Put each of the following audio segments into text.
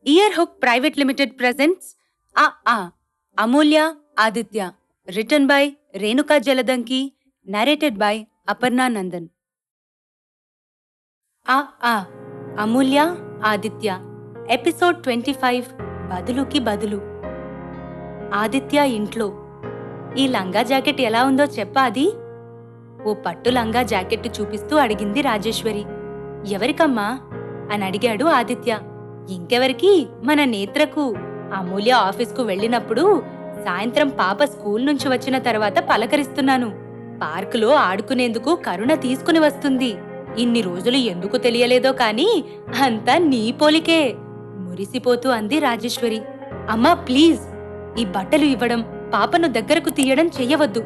Year hook private limited presents ఆ ఆ Amulya Aditya, written by Renuka Jaladanki, narrated by Aparna Nandan. ఆ ఆ అమూల్య ఆదిత్య, ఎపిసోడ్ 25, బదులుకి బదులు. ఆదిత్య ఇంట్లో. ఈ లంగా జాకెట్ ఎలా ఉందో చెప్పాది? ఓ పట్టు లంగా జాకెట్టు చూపిస్తూ అడిగింది రాజేశ్వరి. ఎవరికమ్మా అని అడిగాడు ఆదిత్య. ఇంకెవరికి, మన నేత్రకు. అమూల్య ఆఫీస్కు వెళ్ళినప్పుడు సాయంత్రం పాప స్కూల్ నుంచి వచ్చిన తర్వాత పలకరిస్తున్నాను. పార్కులో ఆడుకునేందుకు కరుణ తీసుకుని వస్తుంది. ఇన్ని రోజులు ఎందుకు తెలియలేదో కాని అంతా నీ పోలికే, మురిసిపోతూ అంది రాజేశ్వరి. అమ్మా ప్లీజ్, ఈ బట్టలు ఇవ్వడం, పాపను దగ్గరకు తీయడం చెయ్యవద్దు.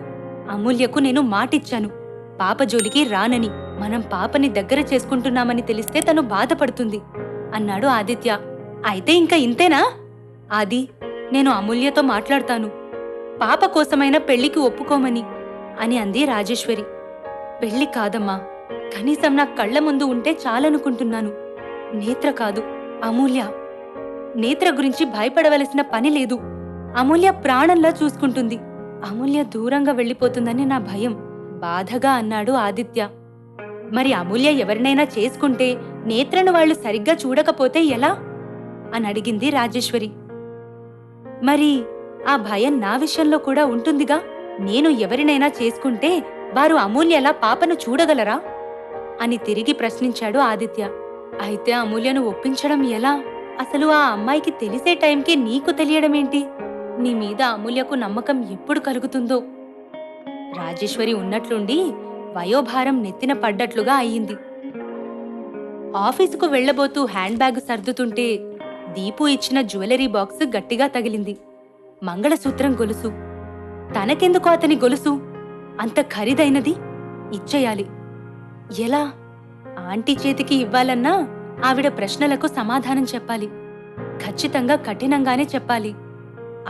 అమూల్యకు నేను మాటిచ్చాను, పాప జోలికి రానని. మనం పాపని దగ్గర చేసుకుంటున్నామని తెలిస్తే తను బాధపడుతుంది అన్నాడు ఆదిత్య. అయితే ఇంకా ఇంతేనా? ఆది, నేను అమూల్యతో మాట్లాడతాను, పాప కోసమైనా పెళ్లికి ఒప్పుకోమని అని అంది రాజేశ్వరి. పెళ్లి కాదమ్మా, కనీసం నా కళ్ల ముందు ఉంటే చాలనుకుంటున్నాను. నేత్ర కాదు, అమూల్య. నేత్ర గురించి భయపడవలసిన పని లేదు. అమూల్య ప్రాణంలా చూసుకుంటుంది. అమూల్య దూరంగా వెళ్ళిపోతుందని నా భయం, బాధగా అన్నాడు ఆదిత్య. మరి అమూల్య ఎవరినైనా చేసుకుంటే నేత్రను వాళ్లు సరిగ్గా చూడకపోతే ఎలా అని అడిగింది రాజేశ్వరి. మరి ఆ భయం నా విషయంలో కూడా ఉంటుందిగా. నేను ఎవరినైనా చేసుకుంటే వారు అమూల్యలా పాపను చూడగలరా అని తిరిగి ప్రశ్నించాడు ఆదిత్య. అయితే అమూల్యను ఒప్పించడం ఎలా? అసలు ఆ అమ్మాయికి తెలిసే టైంకి నీకు తెలియడమేంటి? నీ మీద అమూల్యకు నమ్మకం ఎప్పుడు కలుగుతుందో? రాజేశ్వరి ఉన్నట్లుండి వయోభారం నెత్తిన పడ్డట్లుగా అయ్యింది. ఆఫీసుకు వెళ్లబోతూ హ్యాండ్ బ్యాగ్ సర్దుతుంటే దీపు ఇచ్చిన జ్యువెలరీ బాక్స్ గట్టిగా తగిలింది. మంగళసూత్రం గొలుసు. తనకెందుకు అతని గొలుసు? అంత ఖరీదైనది. ఇచ్చేయాలి. ఎలా? ఆంటీ చేతికి ఇవ్వాలన్నా ఆవిడ ప్రశ్నలకు సమాధానం చెప్పాలి. ఖచ్చితంగా కఠినంగానే చెప్పాలి.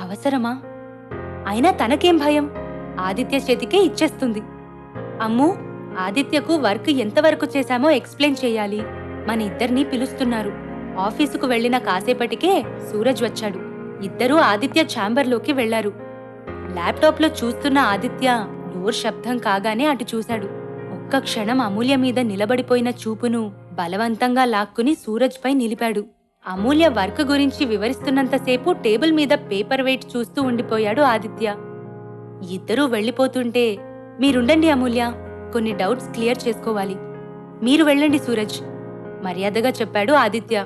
అవసరమా? అయినా తనకేం భయం? ఆదిత్య చేతికే ఇచ్చేస్తుంది. అమ్మూ, ఆదిత్యకు వర్క్ ఎంతవరకు చేశామో ఎక్స్ప్లెయిన్ చెయ్యాలి. మన ఇద్దరినీ పిలుస్తున్నారు. ఆఫీసుకు వెళ్లిన కాసేపటికే సూరజ్ వచ్చాడు. ఇద్దరూ ఆదిత్య ఛాంబర్లోకి వెళ్లారు. ల్యాప్టాప్లో చూస్తున్న ఆదిత్య డోర్ శబ్దం కాగానే అటు చూశాడు. ఒక్క క్షణం అమూల్య మీద నిలబడిపోయిన చూపును బలవంతంగా లాక్కుని సూరజ్ పై నిలిపాడు. అమూల్య వర్క్ గురించి వివరిస్తున్నంతసేపు టేబుల్ మీద పేపర్ వెయిట్ చూస్తూ ఉండిపోయాడు ఆదిత్య. ఇద్దరూ వెళ్లిపోతుంటే, మీరుండండి అమూల్య, కొన్ని డౌట్స్ క్లియర్ చేసుకోవాలి. మీరు వెళ్ళండి సూరజ్, మర్యాదగా చెప్పాడు ఆదిత్య.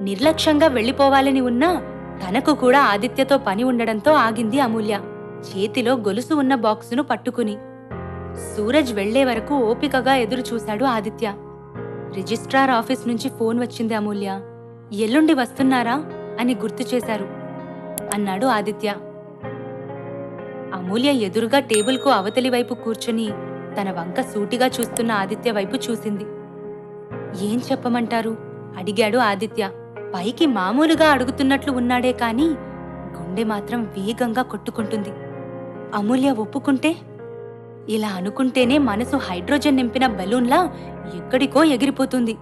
నిర్లక్ష్యంగా వెళ్లిపోవాలని ఉన్నా తనకు కూడా ఆదిత్యతో పని ఉండడంతో ఆగింది అమూల్య, చేతిలో గొలుసు ఉన్న బాక్సును పట్టుకుని. సూరజ్ వెళ్లే వరకు ఓపికగా ఎదురు చూశాడు ఆదిత్య. రిజిస్ట్రార్ ఆఫీస్ నుంచి ఫోన్ వచ్చింది అమూల్య. ఎల్లుండి వస్తున్నారా అని గుర్తు చేశారు అన్నాడు ఆదిత్య. అమూల్య ఎదురుగా టేబుల్కు అవతలి వైపు కూర్చుని తన వంక సూటిగా చూస్తున్న ఆదిత్య వైపు చూసింది. ఏం చెప్పమంటారు అడిగాడు ఆదిత్య. పైకి మామూలుగా అడుగుతున్నట్లు ఉన్నాడే కాని గుండె మాత్రం వేగంగా కొట్టుకుంటుంది. అమూల్య ఒప్పుకుంటే? ఇలా అనుకుంటేనే మనసు హైడ్రోజన్ నింపిన బెలూన్లా ఎక్కడికో ఎగిరిపోతుంది.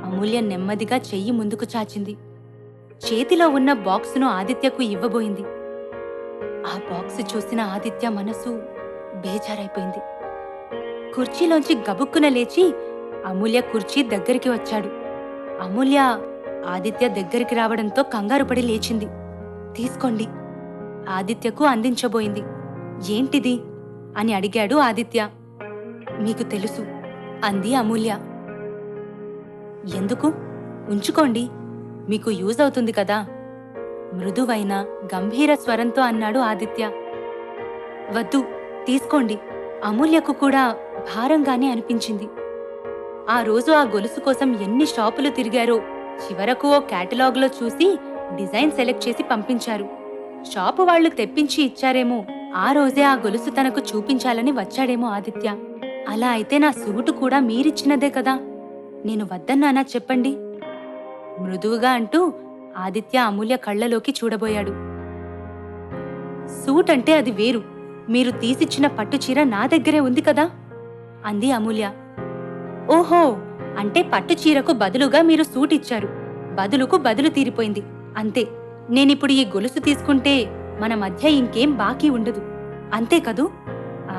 అమూల్య నెమ్మదిగా చెయ్యి ముందుకు చాచింది. చేతిలో ఉన్న బాక్సును ఆదిత్యకు ఇవ్వబోయింది. ఆ బాక్సు చూసిన ఆదిత్య మనసు బేజారైపోయింది. కుర్చీలోంచి గబుక్కున లేచి అమూల్య కుర్చీ దగ్గరికి వచ్చాడు. అమూల్య ఆదిత్య దగ్గరికి రావడంతో కంగారుపడి లేచింది. తీసుకోండి ఆదిత్యకు అందించబోయింది. ఏంటిది అని అడిగాడు ఆదిత్య. మీకు తెలుసు అంది అమూల్య. ఎందుకు? ఉంచుకోండి, మీకు యూజ్ అవుతుంది కదా, మృదువైన గంభీర స్వరంతో అన్నాడు ఆదిత్య. వద్దు, తీసుకోండి. అమూల్యకు కూడా భారంగానే అనిపించింది. ఆ రోజు ఆ గొలుసు కోసం ఎన్ని షాపులు తిరిగారో చివరకు ఓ క్యాటలాగ్లో చూసి డిజైన్ సెలెక్ట్ చేసి పంపించారు. షాపు వాళ్లు తెప్పించి ఇచ్చారేమో. ఆ రోజే ఆ గొలుసు తనకు చూపించాలని వచ్చాడేమో ఆదిత్య. అలా అయితే నా సూటు కూడా మీరిచ్చినదే కదా, నేను వద్దన్నానా చెప్పండి మృదువుగా అంటూ ఆదిత్య అమూల్య కళ్లలోకి చూడబోయాడు. సూట్ అంటే అది వేరు, మీరు తీసిచ్చిన పట్టుచీర నా దగ్గరే ఉంది కదా అంది అమూల్య. ఓహో, అంటే పట్టుచీరకు బదులుగా మీరు సూట్ ఇచ్చారు. బదులుకు బదులు తీరిపోయింది. అంతే. నేనిప్పుడు ఈ గొలుసు తీసుకుంటే మన మధ్య ఇంకేం బాకీ ఉండదు. అంతే కదూ?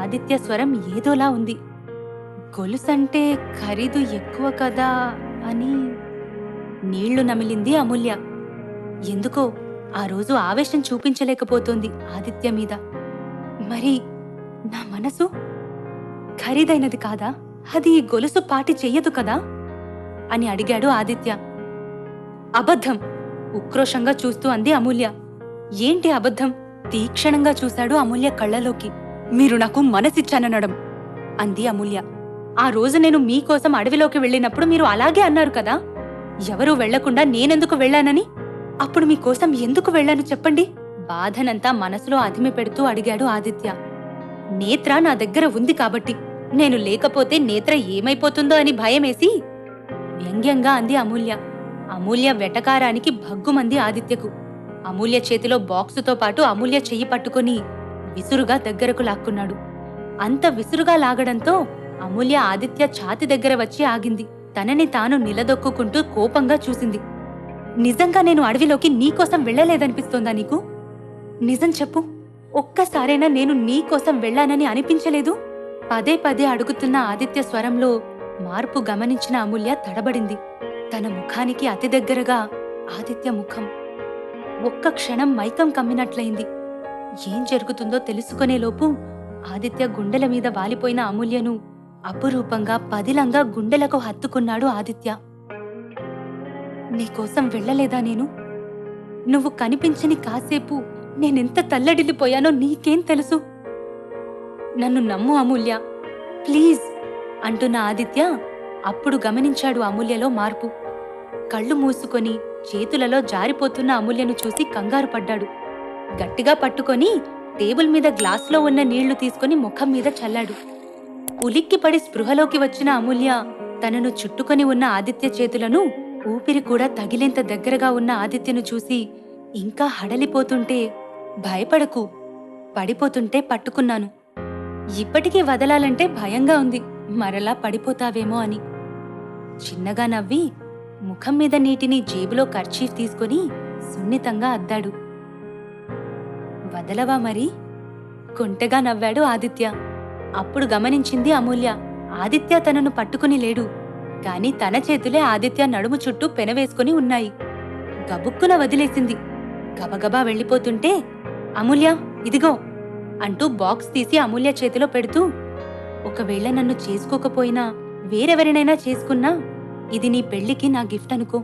ఆదిత్య స్వరం ఏదోలా ఉంది. గొలుసంటే ఖరీదు ఎక్కువ కదా అని నీళ్లు నమిలింది అమూల్య. ఎందుకో ఆ రోజు ఆవేశం చూపించలేకపోతోంది ఆదిత్య మీద. మరి నా మనసు ఖరీదైనది కాదా? అది ఈ గొలుసు పాటి చెయ్యదు కదా అని అడిగాడు ఆదిత్య. అబద్ధం! ఉక్రోషంగా చూస్తూ అంది అమూల్య. ఏంటి అబద్ధం? తీక్షణంగా చూశాడు అమూల్య కళ్ళలోకి. మీరు నాకు మనసిచ్చాననడం అంది అమూల్య. ఆ రోజు నేను మీకోసం అడవిలోకి వెళ్ళినప్పుడు మీరు అలాగే అన్నారు కదా, ఎవరూ వెళ్లకుండా నేనెందుకు వెళ్లానని. అప్పుడు మీకోసం ఎందుకు వెళ్లాను చెప్పండి? బాధనంతా మనసులో అదిమి పెడుతూ అడిగాడు ఆదిత్య. నేత్ర నా దగ్గర ఉంది కాబట్టి, నేను లేకపోతే నేత్ర ఏమైపోతుందో అని భయమేసి వ్యంగ్యంగా అంది అమూల్య. అమూల్య వెటకారానికి భగ్గుమంది ఆదిత్యకు. అమూల్య చేతిలో బాక్సుతో పాటు అమూల్య చెయ్యి పట్టుకుని విసురుగా దగ్గరకు లాక్కున్నాడు. అంత విసురుగా లాగడంతో అమూల్య ఆదిత్య ఛాతి దగ్గర వచ్చి ఆగింది. తనని తాను నిలదొక్కుంటూ కోపంగా చూసింది. నిజంగా నేను అడవిలోకి నీకోసం వెళ్లలేదనిపిస్తోందా నీకు? నిజం చెప్పు. ఒక్కసారైనా నేను నీకోసం వెళ్లానని అనిపించలేదు? పదే పదే అడుగుతున్న ఆదిత్య స్వరంలో మార్పు గమనించిన అమూల్య తడబడింది. తన ముఖానికి అతి దగ్గరగా ఆదిత్య ముఖం. ఒక్క క్షణం మైకం కమ్మినట్లయింది. ఏం జరుగుతుందో తెలుసుకునేలోపు ఆదిత్య గుండెల మీద వాలిపోయిన అమూల్యను అపురూపంగా పదిలంగా గుండెలకు హత్తుకున్నాడు ఆదిత్య. నీకోసం వెళ్లలేదా నేను? నువ్వు కనిపించని కాసేపు నేనెంత తల్లడిల్లిపోయానో నీకేం తెలుసు? నన్ను నమ్ము అమూల్య, ప్లీజ్ అంటున్న ఆదిత్య అప్పుడు గమనించాడు అమూల్యలో మార్పు. కళ్ళు మూసుకొని చేతులలో జారిపోతున్న అమూల్యను చూసి కంగారు పడ్డాడు. గట్టిగా పట్టుకొని టేబుల్ మీద గ్లాసులో ఉన్న నీళ్లు తీసుకుని ముఖం మీద చల్లాడు. ఉలిక్కిపడి స్పృహలోకి వచ్చిన అమూల్య తనను చుట్టుకొని ఉన్న ఆదిత్య చేతులను, ఊపిరి కూడా తగిలేంత దగ్గరగా ఉన్న ఆదిత్యను చూసి ఇంకా హడలిపోతుంటే, భయపడకు, పడిపోతుంటే పట్టుకున్నాను. ఇప్పటికీ వదలాలంటే భయంగా ఉంది, మరలా పడిపోతావేమో అని. చిన్నగా నవ్వి ముఖం మీద నీటిని జేబులో కర్చీఫ్ తీసుకుని సున్నితంగా అద్దాడు. వదలవా మరి? కొంటెగా నవ్వాడు ఆదిత్య. అప్పుడు గమనించింది అమూల్య, ఆదిత్య తనను పట్టుకుని లేడు, కాని తన చేతులే ఆదిత్య నడుము చుట్టూ పెనవేసుకుని ఉన్నాయి. గబుక్కున వదిలేసింది. గబగబా వెళ్ళిపోతుంటే, అమూల్య ఇదిగో అంటూ బాక్స్ తీసి అమూల్య చేతిలో పెడుతూ, ఒకవేళ నన్ను చేసుకోకపోయినా వేరెవరినైనా చేసుకున్నా ఇది నీ పెళ్లికి నా గిఫ్ట్ అనుకో,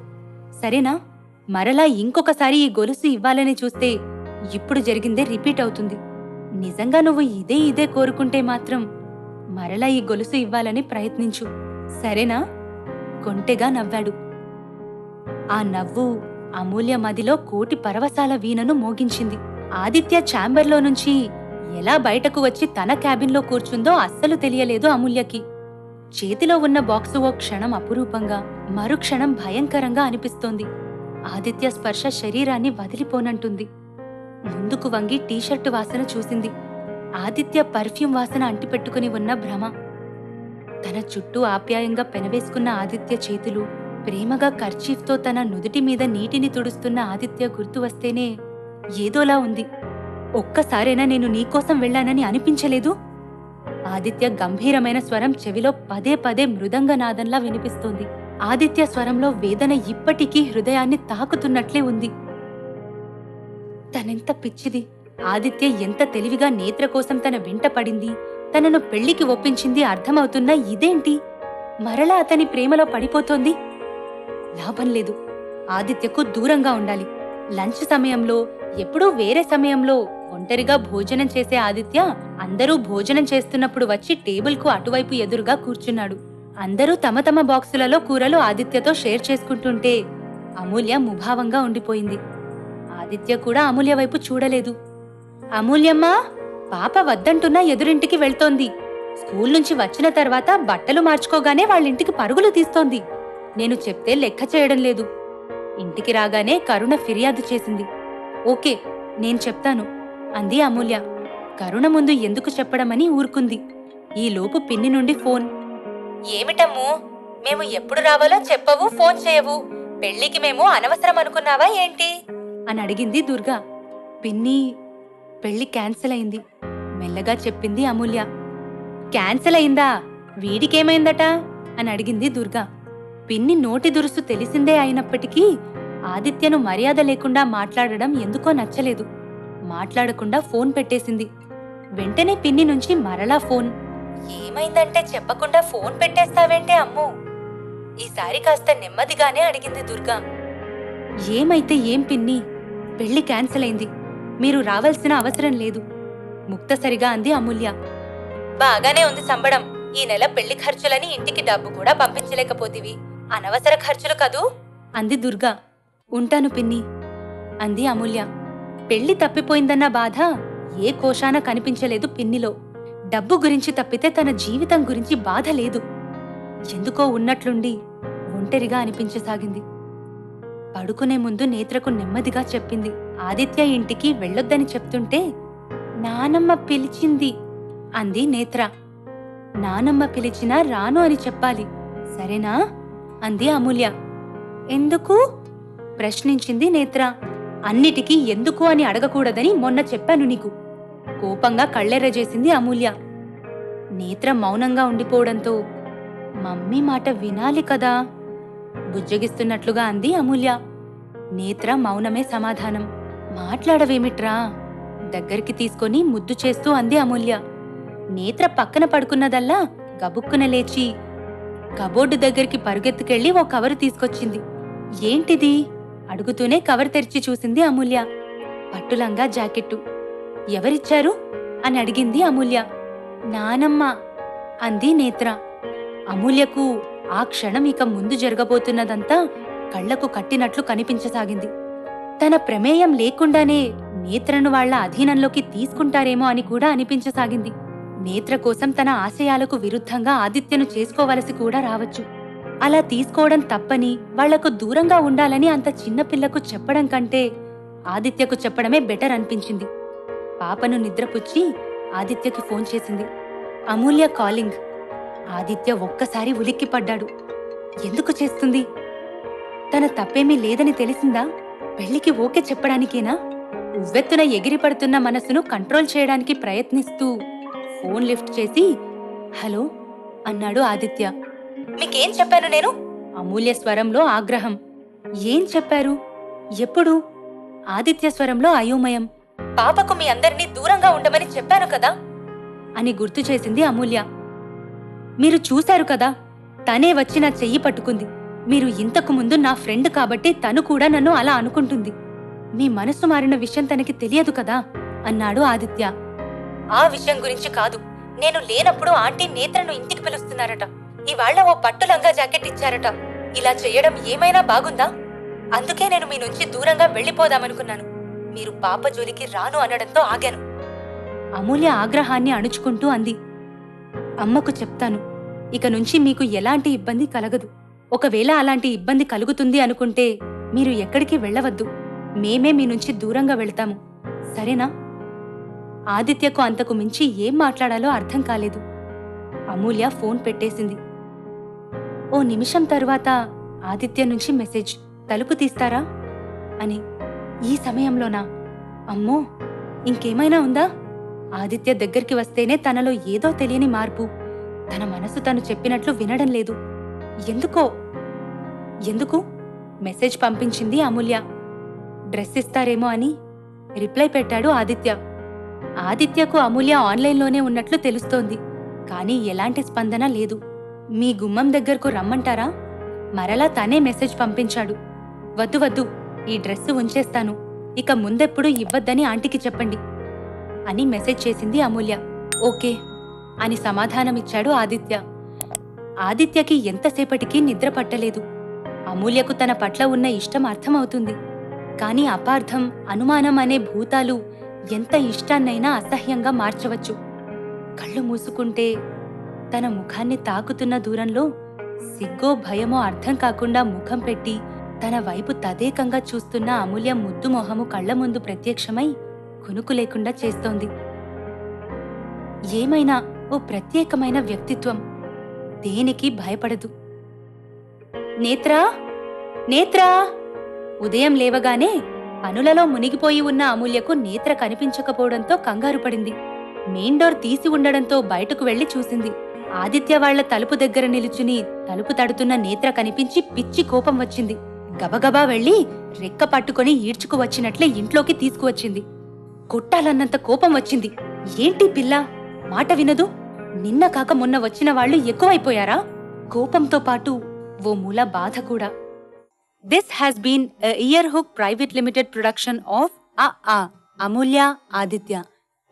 సరేనా? మరలా ఇంకొకసారి ఈ గొలుసు ఇవ్వాలని చూస్తే ఇప్పుడు జరిగిందే రిపీట్ అవుతుంది. నిజంగా నువ్వు ఇదే కోరుకుంటే మాత్రం మరలా ఈ గొలుసు ఇవ్వాలని ప్రయత్నించు, సరేనా? కొంటెగా నవ్వాడు. ఆ నవ్వు అమూల్య మదిలో కోటి పరవశాల వీణను మోగించింది. ఆదిత్య ఛాంబర్లో నుంచి ఎలా బయటకు వచ్చి తన క్యాబిన్లో కూర్చుందో అస్సలు తెలియలేదు అమూల్యకి. చేతిలో ఉన్న బాక్సు ఓ క్షణం అపురూపంగా, మరుక్షణం భయంకరంగా అనిపిస్తోంది. ఆదిత్య స్పర్శ శరీరాన్ని వదిలిపోనంటుంది. ముందుకు వంగి టీషర్టు వాసన చూసింది. ఆదిత్య పర్ఫ్యూమ్ వాసన అంటిపెట్టుకుని ఉన్న భ్రమ. తన చుట్టూ ఆప్యాయంగా పెనవేసుకున్న ఆదిత్య చేతులు, ప్రేమగా కర్చీఫ్తో తన నుదుటి మీద నీటిని తుడుస్తున్న ఆదిత్య గుర్తు వస్తేనే ఏదోలా ఉంది. ఒక్కసారైనా నేను నీకోసం వెళ్లానని అనిపించలేదు? ఆదిత్య గంభీరమైన స్వరం చెవిలో పదే పదే మృదంగనాదంలా వినిపిస్తోంది. ఆదిత్య స్వరంలో వేదన ఇప్పటికీ హృదయాన్ని తాకుతున్నట్లే ఉంది. తనెంత పిచ్చిది! ఆదిత్య ఎంత తెలివిగా నేత్ర కోసం తన వెంట పడింది, తనను పెళ్లికి ఒప్పించింది అర్థమవుతున్నా ఇదేంటి? మరలా అతని ప్రేమలో పడిపోతోంది. లాభం లేదు. ఆదిత్యకు దూరంగా ఉండాలి. లంచ్ సమయంలో, ఎప్పుడూ వేరే సమయంలో ఒంటరిగా భోజనం చేసే ఆదిత్య అందరూ భోజనం చేస్తున్నప్పుడు వచ్చి టేబుల్కు అటువైపు ఎదురుగా కూర్చున్నాడు. అందరూ తమ తమ బాక్సులలో కూరలు ఆదిత్యతో షేర్ చేసుకుంటుంటే అమూల్య ముభావంగా ఉండిపోయింది. ఆదిత్య కూడా అమూల్య వైపు చూడలేదు. అమూల్యమ్మా, పాప వద్దంటున్నా ఎదురింటికి వెళ్తోంది. స్కూల్ నుంచి వచ్చిన తర్వాత బట్టలు మార్చుకోగానే వాళ్ళింటికి పరుగులు తీస్తోంది. నేను చెప్తే లెక్క చేయడం లేదు. ఇంటికి రాగానే కరుణ ఫిర్యాదు చేసింది. ఓకే, నేను చెప్తాను అంది అమూల్య. కరుణ ముందు ఎందుకు చెప్పడమని ఊరుకుంది. ఈలోపు పిన్ని నుండి ఫోన్. ఏమిటమ్మూ, మేము ఎప్పుడు రావాలో చెప్పవు, ఫోన్ చేయవు. పెళ్లికి మేము అనవసరం అనుకున్నావా ఏంటి అని అడిగింది దుర్గా. పిన్ని, పెళ్లి క్యాన్సిల్ అయింది మెల్లగా చెప్పింది అమూల్య. క్యాన్సిల్ అయిందా? వీడికేమైందట అని అడిగింది దుర్గా. పిన్ని నోటి దురుసు తెలిసిందే అయినప్పటికీ ఆదిత్యను మర్యాద లేకుండా మాట్లాడడం ఎందుకో నచ్చలేదు. మాట్లాడకుండా ఫోన్ పెట్టేసింది. వెంటనే పిన్ని నుంచి మరలా ఫోన్. ఏమైందంటే చెప్పకుండా ఫోన్ పెట్టేస్తావేంటే అమ్మో? ఈసారి కాస్త నెమ్మదిగానే అడిగింది దుర్గా. ఏమైతే ఏం పిన్ని, పెళ్లి క్యాన్సిల్ అయింది, మీరు రావాల్సిన అవసరం లేదు ముక్తసరిగా అంది అమూల్య. బాగానే ఉంది సంబడం. ఈ నెల పెళ్లి ఖర్చులని ఇంటికి డబ్బు కూడా పంపించలేకపోతివి, అనవసర ఖర్చులు కదూ అంది దుర్గా. ఉంటాను పిన్ని అంది అమూల్య. పెళ్లి తప్పిపోయిందన్న బాధ ఏ కోశాన కనిపించలేదు పిన్నిలో. డబ్బు గురించి తప్పితే తన జీవితం గురించి బాధ లేదు. ఎందుకో ఉన్నట్లుండి ఒంటరిగా అనిపించసాగింది. పడుకునే ముందు నేత్రకు నెమ్మదిగా చెప్పింది. ఆదిత్య ఇంటికి వెళ్ళొద్దని చెప్తుంటే నానమ్మ పిలిచింది అంది నేత్ర. నానమ్మ పిలిచినా రాను అని చెప్పాలి, సరేనా అంది అమూల్య. ఎందుకు ప్రశ్నించింది నేత్ర. అన్నిటికీ ఎందుకు అని అడగకూడదని మొన్న చెప్పాను నీకు కోపంగా కళ్ళెర్రజేసింది అమూల్య. నేత్ర మౌనంగా ఉండిపోవడంతో మమ్మీ మాట వినాలి కదా బుజ్జగిస్తున్నట్లుగా అంది అమూల్య. నేత్ర మౌనమే సమాధానం. మాట్లాడవేమిట్రా దగ్గరికి తీసుకొని ముద్దు చేస్తూ అంది అమూల్య. నేత్ర పక్కన పడుకున్నదల్లా గబుక్కున లేచి కబోర్డు దగ్గరికి పరుగెత్తుకెళ్లి ఓ కవరు తీసుకొచ్చింది. ఏంటిది అడుగుతూనే కవర్ తెరిచి చూసింది అమూల్య. పట్టులంగా జాకెట్టు. ఎవరిచ్చారు అని అడిగింది అమూల్య. నానమ్మ అంది నేత్ర. అమూల్యకు ఆ క్షణం ఇక ముందు జరగబోతున్నదంతా కళ్లకు కట్టినట్లు కనిపించసాగింది. తన ప్రమేయం లేకుండానే నేత్రను వాళ్ల అధీనంలోకి తీసుకుంటారేమో అని కూడా అనిపించసాగింది. నేత్ర కోసం తన ఆశయాలకు విరుద్ధంగా ఆదిత్యను చేసుకోవలసి కూడా రావచ్చు. అలా తీసుకోవడం తప్పని, వాళ్లకు దూరంగా ఉండాలని అంత చిన్నపిల్లకు చెప్పడం కంటే ఆదిత్యకు చెప్పడమే బెటర్ అనిపించింది. పాపను నిద్రపుచ్చి ఆదిత్యకి ఫోన్ చేసింది. అమూల్య కాలింగ్. ఆదిత్య ఒక్కసారి ఉలిక్కిపడ్డాడు. ఎందుకు చేస్తుంది? తన తప్పేమీ లేదని తెలిసిందా? పెళ్లికి ఓకే చెప్పడానికేనా? ఉవ్వెత్తున ఎగిరిపడుతున్న మనసును కంట్రోల్ చేయడానికి ప్రయత్నిస్తూ ఫోన్ లిఫ్ట్ చేసి హలో అన్నాడు ఆదిత్య. మీకేం చెప్పాను నేను? అమూల్య స్వరంలో ఆగ్రహం. ఏం చెప్పారు? ఎప్పుడు? ఆదిత్య స్వరంలో అయోమయం. పాపకు మీ అందరినీ దూరంగా ఉండమని చెప్పాను కదా అని గుర్తు చేసింది అమూల్య. మీరు చూశారు కదా, తనే వచ్చి నా చెయ్యి పట్టుకుంది. మీరు ఇంతకు ముందు నా ఫ్రెండ్ కాబట్టి తను కూడా నన్ను అలా అనుకుంటుంది. మీ మనసు మారిన విషయం తనకి తెలియదు కదా అన్నాడు ఆదిత్య. ఆ విషయం గురించి కాదు, నేను లేనప్పుడు ఆంటీ నేత్రను ఇంటికి పిలుస్తున్నారట. ఇవాళ్ల ఓ పట్టులంగా జాకెట్ ఇచ్చారట. ఇలా చెయ్యడం ఏమైనా బాగుందా? అందుకే నేను మీ నుంచి దూరంగా వెళ్లిపోదామనుకున్నాను. మీరు పాప జోలికి రాను అనడంతో ఆగాను. అమూల్య ఆగ్రహాన్ని అణుచుకుంటూ అంది. అమ్మకు చెప్తాను, ఇక నుంచి మీకు ఎలాంటి ఇబ్బంది కలగదు. ఒకవేళ అలాంటి ఇబ్బంది కలుగుతుంది అనుకుంటే మీరు ఎక్కడికి వెళ్లవద్దు. మేమే మీ నుంచి దూరంగా వెళ్తాము, సరేనా? ఆదిత్యకు అంతకు మించి ఏం మాట్లాడాలో అర్థం కాలేదు. అమూల్య ఫోన్ పెట్టేసింది. ఓ నిమిషం తరువాత ఆదిత్య నుంచి మెసేజ్. తలుపు తీస్తారా అని. ఈ సమయంలోనా? అమ్మో, ఇంకేమైనా ఉందా? ఆదిత్య దగ్గరికి వస్తేనే తనలో ఏదో తెలియని మార్పు. తన మనసు తను చెప్పినట్లు వినడం లేదు. ఎందుకు మెసేజ్ పంపించింది అమూల్య. డ్రెస్ ఇస్తారేమో అని రిప్లై పెట్టాడు ఆదిత్య. ఆదిత్యకు అమూల్య ఆన్లైన్లోనే ఉన్నట్లు తెలుస్తోంది, కానీ ఎలాంటి స్పందన లేదు. మీ గుమ్మం దగ్గరకు రమ్మంటారా? మరలా తనే మెసేజ్ పంపించాడు. వద్దు, ఈ డ్రెస్సు ఉంచేస్తాను, ఇక ముందెప్పుడు ఇవ్వద్దని ఆంటీకి చెప్పండి అని మెసేజ్ చేసింది అమూల్య. ఓకే అని సమాధానమిచ్చాడు ఆదిత్య. ఆదిత్యకి ఎంతసేపటికి నిద్ర పట్టలేదు. అమూల్యకు తన పట్ల ఉన్న ఇష్టం అర్థమవుతుంది, కాని అపార్థం, అనుమానం అనే భూతాలు ఎంత ఇష్టాన్నైనా అసహ్యంగా మార్చవచ్చు. కళ్ళు మూసుకుంటే తన ముఖాన్ని తాకుతున్న దూరంలో సిగ్గో భయమో అర్థం కాకుండా ముఖం పెట్టి తన వైపు తదేకంగా చూస్తున్న అమూల్య ముద్దు మొహము కళ్ల ముందు ప్రత్యక్షమై కునుకు లేకుండా చేస్తోంది. ఏమైనా ఓ ప్రత్యేకమైన వ్యక్తిత్వం, దేనికి భయపడదు. నేత్రా నేత్రా! ఉదయం లేవగానే పనులలో మునిగిపోయి ఉన్న అమూల్యకు నేత్ర కనిపించకపోవడంతో కంగారు పడింది. మెయిన్ డోర్ తీసి ఉండడంతో బయటకు వెళ్లి చూసింది. ఆదిత్య వాళ్ల తలుపు దగ్గర నిలుచుని తలుపు తడుతున్న నేత్ర కనిపించి పిచ్చి కోపం వచ్చింది. గబగబా వెళ్లి రెక్క పట్టుకుని ఈడ్చుకు వచ్చినట్లే ఇంట్లోకి తీసుకువచ్చింది. కొట్టాలన్నంత కోపం వచ్చింది. ఏంటి పిల్ల, మాట వినదు? నిన్న కాక మొన్న వచ్చిన వాళ్లు ఎక్కువైపోయారా? కోపంతో పాటు ఓ మూల బాధ కూడా. This has been a Earhook Private Limited production of Amulya Aditya.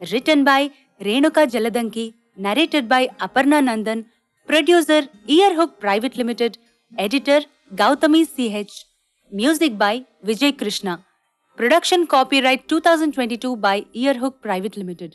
Written by Renuka Jaladanki. Narrated by Aparna Nandan. Producer Earhook Private Limited. Editor Gautami CH. Music by Vijay Krishna. Production copyright 2022 by Earhook Private Limited.